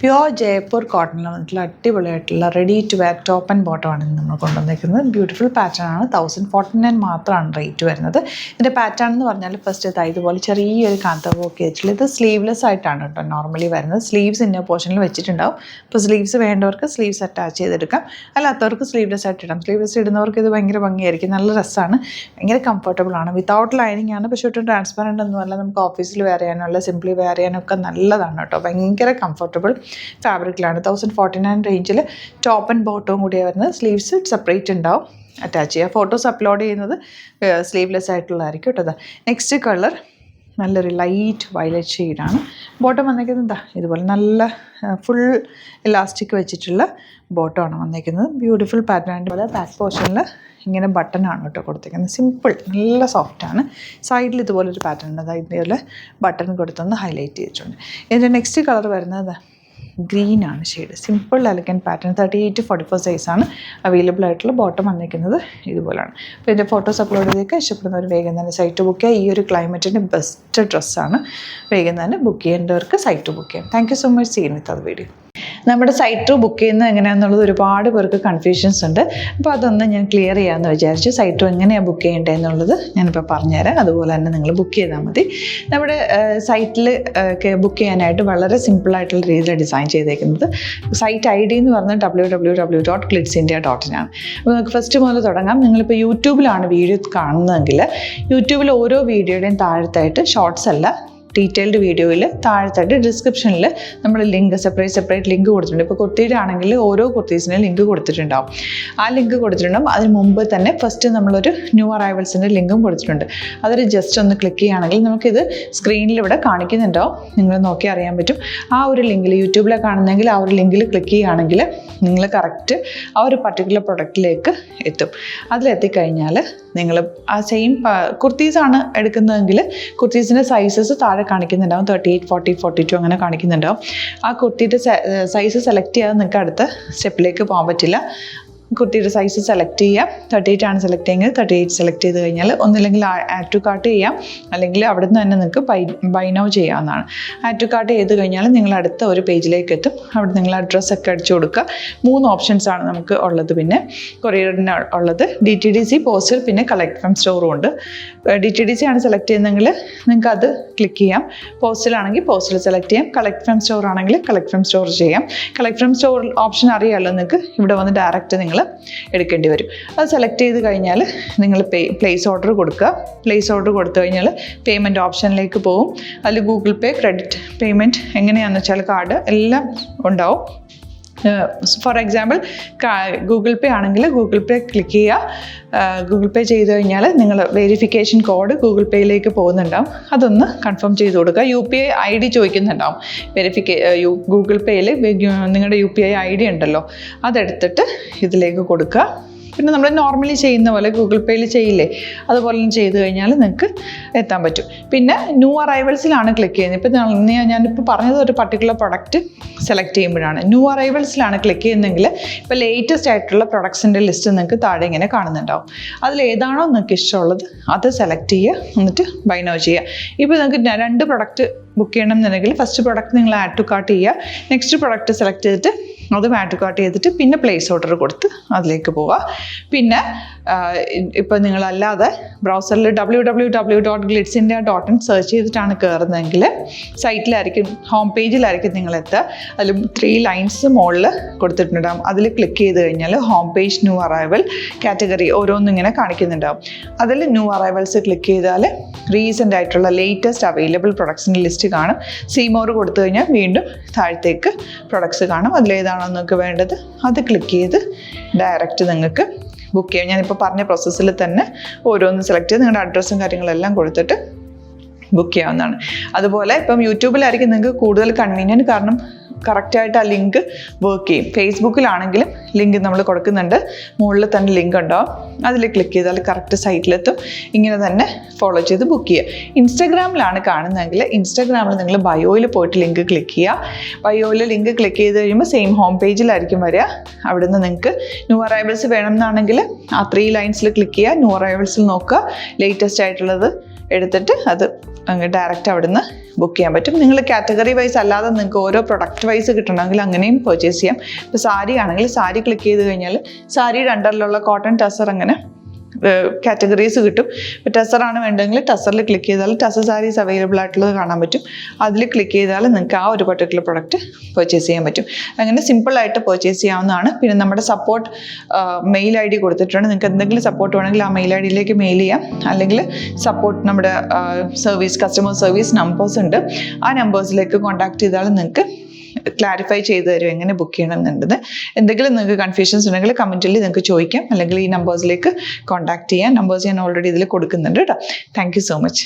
Pure Jaipur കോട്ടണിൽ വന്നിട്ടുള്ള അടിപൊളിയായിട്ടുള്ള ready to wear top and ബോട്ടമാണ് ഇന്ന് നമ്മൾ കൊണ്ടുവന്നിരിക്കുന്നത്. ബ്യൂട്ടിഫുൾ പാറ്റേൺ ആണ്. 1049 മാത്രമാണ് റേറ്റ് വരുന്നത്. ഇതിൻ്റെ പാറ്റേൺ എന്ന് പറഞ്ഞാൽ ഫസ്റ്റ് ഇതുപോലെ ചെറിയൊരു കാന്ത വർക്ക് ചെയ്തിട്ടുള്ള ഇത് സ്ലീവ്ലെസ് ആയിട്ടാണ് കേട്ടോ നോർമലി വരുന്നത്. സ്ലീവ്സ് ഇന്ന പോർഷനിൽ വെച്ചിട്ടുണ്ടാവും. അപ്പോൾ സ്ലീവ്സ് വേണ്ടവർക്ക് സ്ലീവ്സ് അറ്റാച്ച് ചെയ്തെടുക്കാം, അല്ലാത്തവർക്ക് സ്ലീവ്ലെസ് ആയിട്ട് ഇടാം. സ്ലീവ്ലെസ് ഇടുന്നവർക്ക് ഇത് ഭയങ്കര ഭംഗിയായിരിക്കും, നല്ല രസമാണ്, ഭയങ്കര കംഫർട്ടബിൾ ആണ്. വിത്തൗട്ട് ലൈനിങ് ആണ്, പക്ഷേ ഒട്ടും ട്രാൻസ്പെറൻ്റ് ഒന്നുമല്ല. നമുക്ക് ഓഫീസിൽ വെയർ ചെയ്യാനോ അല്ല സിംപ്ലി വെയർ ചെയ്യാനോ ഒക്കെ നല്ലതാണ് കേട്ടോ. ഭയങ്കര കംഫർട്ടബിൾ ഫാബ്രിക്കിലാണ്. 1049 റേഞ്ചിൽ ടോപ്പ് ആൻഡ് ബോട്ടവും കൂടിയാണ് വരുന്നത്. സ്ലീവ്സ് സെപ്പറേറ്റ് ഉണ്ടാവും, അറ്റാച്ച് ചെയ്യുക. ഫോട്ടോസ് അപ്ലോഡ് ചെയ്യുന്നത് സ്ലീവ്ലെസ് ആയിട്ടുള്ളതായിരിക്കും കേട്ടോ. നെക്സ്റ്റ് കളർ നല്ലൊരു ലൈറ്റ് വയലറ്റ് ഷെയ്ഡാണ്. ബോട്ടം വന്നേക്കുന്നത് ഇതുപോലെ നല്ല ഫുൾ ഇലാസ്റ്റിക് വെച്ചിട്ടുള്ള ബോട്ടമാണ് വന്നേക്കുന്നത്. ബ്യൂട്ടിഫുൾ പാറ്റേൺ പോലെ ബാക്ക് പോർഷനിൽ ഇങ്ങനെ ബട്ടണാണ് കേട്ടോ കൊടുത്തേക്കുന്നത്. സിമ്പിൾ, നല്ല സോഫ്റ്റാണ്. സൈഡിൽ ഇതുപോലൊരു പാറ്റേൺ ഉണ്ട്, അതായത് ഇതുപോലെ ബട്ടൺ കൊടുത്തൊന്ന് ഹൈലൈറ്റ് ചെയ്തിട്ടുണ്ട്. ഇതിൻ്റെ നെക്സ്റ്റ് കളർ വരുന്നത് ഗ്രീനാണ് ഷെയ്ഡ്. സിമ്പിൾ എലഗൻറ്റ് പാറ്റേൺ 38-44 സൈസാണ് അവൈലബിൾ ആയിട്ടുള്ള. ബോട്ടം വന്നിരിക്കുന്നത് ഇതുപോലെയാണ്. അപ്പോൾ ഇതിൻ്റെ ഫോട്ടോസ് അപ്ലോഡ് ചെയ്തേക്കുക. ഇഷ്ടപ്പെടുന്നവർ വേഗം തന്നെ സൈറ്റ് ബുക്ക് ചെയ്യുക. ഈ ഒരു ക്ലൈമറ്റിൻ്റെ ബെസ്റ്റ് ഡ്രസ്സാണ്. വേഗം തന്നെ ബുക്ക് ചെയ്യേണ്ടവർക്ക് സൈറ്റ് ബുക്ക് ചെയ്യാം. Thank you so much. സീൻ വിത്ത് അത് വീഡിയോ. നമ്മുടെ സൈറ്റ് ബുക്ക് ചെയ്യുന്നത് എങ്ങനെയാണെന്നുള്ളത് ഒരുപാട് പേർക്ക് കൺഫ്യൂഷൻസ് ഉണ്ട്. അപ്പോൾ അതൊന്ന് ഞാൻ ക്ലിയർ ചെയ്യാമെന്ന് വിചാരിച്ചു. സൈറ്റ് എങ്ങനെയാണ് ബുക്ക് ചെയ്യേണ്ടത് എന്നുള്ളത് ഞാനിപ്പോൾ പറഞ്ഞുതരാം. അതുപോലെ തന്നെ നിങ്ങൾ ബുക്ക് ചെയ്താൽ മതി. നമ്മുടെ സൈറ്റിൽ ബുക്ക് ചെയ്യാനായിട്ട് വളരെ സിമ്പിളായിട്ടുള്ള രീതിയിൽ ഡിസൈൻ ചെയ്തേക്കുന്നത്. സൈറ്റ് ഐ ഡി എന്ന് പറഞ്ഞാൽ www.glitzindia.in ആണ്. അപ്പോൾ നമുക്ക് ഫസ്റ്റ് മുതൽ തുടങ്ങാം. നിങ്ങളിപ്പോൾ യൂട്യൂബിലാണ് വീഡിയോ കാണുന്നതെങ്കിൽ യൂട്യൂബിൽ ഓരോ വീഡിയോയുടെയും താഴത്തായിട്ട് ഷോർട്സ് അല്ല, ഡീറ്റെയിൽഡ് വീഡിയോയിൽ താഴത്തായിട്ട് ഡിസ്ക്രിപ്ഷനിൽ നമ്മൾ ലിങ്ക് സെപ്പറേറ്റ് ലിങ്ക് കൊടുത്തിട്ടുണ്ട്. ഇപ്പോൾ കുർത്തിയുടെ ആണെങ്കിൽ ഓരോ കുർത്തീസിനും ലിങ്ക് കൊടുത്തിട്ടുണ്ടാവും. ആ ലിങ്ക് കൊടുത്തിട്ടുണ്ടാവും. അതിന് മുമ്പ് തന്നെ ഫസ്റ്റ് നമ്മളൊരു ന്യൂ അറൈവൽസിൻ്റെ ലിങ്കും കൊടുത്തിട്ടുണ്ട്. അതിൽ ജസ്റ്റ് ഒന്ന് ക്ലിക്ക് ചെയ്യുകയാണെങ്കിൽ നമുക്കിത് സ്ക്രീനിൽ ഇവിടെ കാണിക്കുന്നുണ്ടാവും. നിങ്ങൾ നോക്കി അറിയാൻ പറ്റും. ആ ഒരു ലിങ്കിൽ യൂട്യൂബിലെ കാണുന്നെങ്കിൽ ആ ഒരു ലിങ്കിൽ ക്ലിക്ക് ചെയ്യുകയാണെങ്കിൽ നിങ്ങൾ കറക്റ്റ് ആ ഒരു പർട്ടിക്കുലർ പ്രൊഡക്റ്റിലേക്ക് എത്തും. അതിലെത്തിക്കഴിഞ്ഞാൽ നിങ്ങൾ ആ സെയിം കുർത്തീസാണ് എടുക്കുന്നതെങ്കിൽ കുർത്തീസിൻ്റെ സൈസസ് താഴെ കാണിക്കുന്നുണ്ടാവും. 38, 40, 42 അങ്ങനെ കാണിക്കുന്നുണ്ടാവും. ആ കുർത്തിയുടെ സൈസ് സെലക്ട് ചെയ്യാതെ നിങ്ങൾക്ക് അടുത്ത സ്റ്റെപ്പിലേക്ക് പോകാൻ പറ്റില്ല. കുർത്തിയുടെ സൈസ് സെലക്ട് ചെയ്യാം. 38 ആണ് സെലക്ട് ചെയ്യുന്നത്. 38 സെലക്ട് ചെയ്ത് കഴിഞ്ഞാൽ ഒന്നില്ലെങ്കിൽ ആഡ് ടു കാർട്ട് ചെയ്യാം, അല്ലെങ്കിൽ അവിടെ നിന്ന് തന്നെ നിങ്ങൾക്ക് ബൈ നൗ ചെയ്യാവുന്നതാണ്. ആഡ് ടു കാർട്ട് ചെയ്ത് കഴിഞ്ഞാൽ നിങ്ങൾ അടുത്ത ഒരു പേജിലേക്ക് എത്തും. അവിടെ നിങ്ങൾ അഡ്രസ്സൊക്കെ അടിച്ചു കൊടുക്കുക. 3 ഓപ്ഷൻസാണ് നമുക്ക് ഉള്ളത്. പിന്നെ കൊറിയറിന് ഉള്ളത് DTDC, പോസ്റ്റൽ, പിന്നെ കളക്ട് ഫ്രം സ്റ്റോറും ഉണ്ട്. DTDC ആണ് സെലക്ട് ചെയ്യുന്നതെങ്കിൽ നിങ്ങൾക്ക് അത് ക്ലിക്ക് ചെയ്യാം. പോസ്റ്റലാണെങ്കിൽ പോസ്റ്റൽ സെലക്ട് ചെയ്യാം. കളക്ട് ഫ്രം സ്റ്റോർ ആണെങ്കിൽ കളക്ട് ഫ്രം സ്റ്റോർ ചെയ്യാം. കളക്ട് ഫ്രം സ്റ്റോർ ഓപ്ഷൻ അറിയാമല്ലോ നിങ്ങൾക്ക്. ഇവിടെ വന്ന് ഡയറക്റ്റ് നിങ്ങൾ എടുക്കേണ്ടി വരും. അത് സെലക്ട് ചെയ്ത് കഴിഞ്ഞാൽ നിങ്ങൾ പ്ലേസ് ഓർഡർ കൊടുക്കുക. പ്ലേസ് ഓർഡർ കൊടുത്തു കഴിഞ്ഞാൽ പേയ്മെൻറ്റ് ഓപ്ഷനിലേക്ക് പോകും. അതിൽ ഗൂഗിൾ പേ, ക്രെഡിറ്റ് പേയ്മെൻറ്റ് എങ്ങനെയാണെന്ന് വെച്ചാൽ കാർഡ് എല്ലാം ഉണ്ടാവും. ഫോർ എക്സാമ്പിൾ ഗൂഗിൾ പേ ആണെങ്കിൽ ഗൂഗിൾ പേ ക്ലിക്ക് ചെയ്യുക. ഗൂഗിൾ പേ ചെയ്ത് കഴിഞ്ഞാൽ നിങ്ങൾ വെരിഫിക്കേഷൻ കോഡ് ഗൂഗിൾ പേയിലേക്ക് പോകുന്നുണ്ടാവും. അതൊന്ന് കൺഫേം ചെയ്ത് കൊടുക്കുക. UPI ID ചോദിക്കുന്നുണ്ടാവും. ഗൂഗിൾ പേയിൽ നിങ്ങളുടെ UPI ID ഉണ്ടല്ലോ, അതെടുത്തിട്ട് ഇതിലേക്ക് കൊടുക്കുക. പിന്നെ നമ്മൾ നോർമലി ചെയ്യുന്ന പോലെ ഗൂഗിൾ പേയിൽ ചെയ്യില്ലേ, അതുപോലെ ചെയ്ത് കഴിഞ്ഞാൽ നിങ്ങൾക്ക് എത്താൻ പറ്റും. പിന്നെ ന്യൂ അറൈവൽസിലാണ് ക്ലിക്ക് ചെയ്യുന്നത്. ഇപ്പോൾ ഞാനിപ്പോൾ പറഞ്ഞത് ഒരു പർട്ടിക്കുലർ പ്രൊഡക്റ്റ് സെലക്ട് ചെയ്യുമ്പോഴാണ്. ന്യൂ അറൈവൽസിലാണ് ക്ലിക്ക് ചെയ്യുന്നതെങ്കിൽ ഇപ്പോൾ ലേറ്റസ്റ്റ് ആയിട്ടുള്ള പ്രൊഡക്ട്സിൻ്റെ ലിസ്റ്റ് നിങ്ങൾക്ക് താഴെ ഇങ്ങനെ കാണുന്നുണ്ടാവും. അതിലേതാണോ നിങ്ങൾക്ക് ഇഷ്ടമുള്ളത് അത് സെലക്ട് ചെയ്യുക, എന്നിട്ട് ബൈ നൗ ചെയ്യുക. ഇപ്പോൾ നിങ്ങൾക്ക് 2 പ്രൊഡക്റ്റ് ബുക്ക് ചെയ്യണം എന്നുണ്ടെങ്കിൽ ഫസ്റ്റ് പ്രൊഡക്റ്റ് നിങ്ങൾ ആഡ് ടു കാർട്ട് ചെയ്യുക. നെക്സ്റ്റ് പ്രൊഡക്റ്റ് സെലക്ട് ചെയ്തിട്ട് അതും ആഡ് ടു കാർട്ട് ചെയ്തിട്ട് പിന്നെ പ്ലേസ് ഓർഡർ കൊടുത്ത് അതിലേക്ക് പോവുക. പിന്നെ ഇപ്പോൾ നിങ്ങളല്ലാതെ ബ്രൗസറിൽ www.glitzindia.in സെർച്ച് ചെയ്തിട്ടാണ് കയറുന്നതെങ്കിൽ സൈറ്റിലായിരിക്കും, ഹോം പേജിലായിരിക്കും നിങ്ങളെത്തുക. അതിൽ 3 ലൈൻസ് മുകളിൽ കൊടുത്തിട്ടുണ്ടാകും. അതിൽ ക്ലിക്ക് ചെയ്ത് കഴിഞ്ഞാൽ home page, new arrival, category ഓരോന്നും ഇങ്ങനെ കാണിക്കുന്നുണ്ടാകും. അതിൽ ന്യൂ അറൈവൽസ് ക്ലിക്ക് ചെയ്താൽ റീസെൻ്റ് ആയിട്ടുള്ള ലേറ്റസ്റ്റ് അവൈലബിൾ പ്രൊഡക്ട്സിൻ്റെ ലിസ്റ്റ് കാണും. സീമോർ കൊടുത്തു കഴിഞ്ഞാൽ വീണ്ടും താഴത്തേക്ക് പ്രൊഡക്ട്സ് കാണും. അതിലേതാണോ നിങ്ങൾക്ക് വേണ്ടത് അത് ക്ലിക്ക് ചെയ്ത് ഡയറക്റ്റ് നിങ്ങൾക്ക് ബുക്ക് ചെയ്യാം. ഞാനിപ്പോൾ പറഞ്ഞ പ്രോസസ്സിൽ തന്നെ ഓരോന്ന് സെലക്ട് ചെയ്ത് നിങ്ങളുടെ അഡ്രസ്സും കാര്യങ്ങളെല്ലാം കൊടുത്തിട്ട് ബുക്ക് ചെയ്യാവുന്നതാണ്. അതുപോലെ ഇപ്പം യൂട്യൂബിലായിരിക്കും നിങ്ങൾക്ക് കൂടുതൽ കൺവീനിയൻറ്റ്, കാരണം കറക്റ്റായിട്ട് ആ ലിങ്ക് വർക്ക് ചെയ്യും. ഫേസ്ബുക്കിലാണെങ്കിലും ലിങ്ക് നമ്മൾ കൊടുക്കുന്നുണ്ട്, മുകളിൽ തന്നെ ലിങ്ക് ഉണ്ടാവും. അതിൽ ക്ലിക്ക് ചെയ്താൽ കറക്റ്റ് സൈറ്റിലെത്തും. ഇങ്ങനെ തന്നെ ഫോളോ ചെയ്ത് ബുക്ക് ചെയ്യുക. ഇൻസ്റ്റാഗ്രാമിലാണ് കാണുന്നതെങ്കിൽ ഇൻസ്റ്റാഗ്രാമിൽ നിങ്ങൾ ബയോയിൽ പോയിട്ട് ലിങ്ക് ക്ലിക്ക് ചെയ്യുക. ബയോയിൽ ലിങ്ക് ക്ലിക്ക് ചെയ്ത് കഴിയുമ്പോൾ സെയിം ഹോം പേജിലായിരിക്കും വരിക. അവിടെ നിന്ന് നിങ്ങൾക്ക് ന്യൂ അറൈവൽസ് വേണമെന്നാണെങ്കിൽ ആ 3 ലൈൻസിൽ ക്ലിക്ക് ചെയ്യുക. ന്യൂ അറൈവൽസിൽ നോക്കുക, ലേറ്റസ്റ്റ് ആയിട്ടുള്ളത് എടുത്തിട്ട് അത് അങ്ങ് ഡയറക്റ്റ് അവിടുന്ന് ബുക്ക് ചെയ്യാൻ പറ്റും. നിങ്ങൾ കാറ്റഗറി വൈസ് അല്ലാതെ നിങ്ങൾക്ക് ഓരോ പ്രൊഡക്റ്റ് വൈസ് കിട്ടണമെങ്കിൽ അങ്ങനെയും പർച്ചേസ് ചെയ്യാം. ഇപ്പോൾ സാരി ആണെങ്കിൽ സാരി ക്ലിക്ക് ചെയ്ത് കഴിഞ്ഞാൽ സാരിയുടെ അണ്ടറിലുള്ള കോട്ടൺ ടസർ അങ്ങനെ കാറ്റഗറീസ് കിട്ടും. ഇപ്പോൾ ടസറാണ് വേണ്ടതെങ്കിൽ ടസറിൽ ക്ലിക്ക് ചെയ്താൽ ടസർ സാരീസ് അവൈലബിൾ ആയിട്ടുള്ളത് കാണാൻ പറ്റും. അതിൽ ക്ലിക്ക് ചെയ്താൽ നിങ്ങൾക്ക് ആ ഒരു പർട്ടിക്കുലർ പ്രൊഡക്റ്റ് പർച്ചേസ് ചെയ്യാൻ പറ്റും. അങ്ങനെ സിമ്പിളായിട്ട് പർച്ചേസ് ചെയ്യാവുന്നതാണ്. പിന്നെ നമ്മുടെ സപ്പോർട്ട് മെയിൽ ID കൊടുത്തിട്ടുണ്ട്. നിങ്ങൾക്ക് എന്തെങ്കിലും സപ്പോർട്ട് വേണമെങ്കിൽ ആ മെയിൽ IDയിലേക്ക് മെയിൽ ചെയ്യാം. അല്ലെങ്കിൽ സപ്പോർട്ട് നമ്മുടെ കസ്റ്റമർ സർവീസ് നമ്പേഴ്സ് ഉണ്ട്. ആ നമ്പേഴ്സിലേക്ക് കോൺടാക്ട് ചെയ്താൽ നിങ്ങൾക്ക് ക്ലാരിഫൈ ചെയ്ത് തരും എങ്ങനെ ബുക്ക് ചെയ്യണം എന്നുള്ളത്. എന്തെങ്കിലും നിങ്ങൾക്ക് കൺഫ്യൂഷൻസ് ഉണ്ടെങ്കിൽ കമൻറ്റിൽ നിങ്ങൾക്ക് ചോദിക്കാം, അല്ലെങ്കിൽ ഈ നമ്പേഴ്സിലേക്ക് കോൺടാക്ട് ചെയ്യാം. നമ്പേഴ്സ് ഞാൻ ഓൾറെഡി ഇതിൽ കൊടുക്കുന്നുണ്ട് കേട്ടോ. Thank you so much.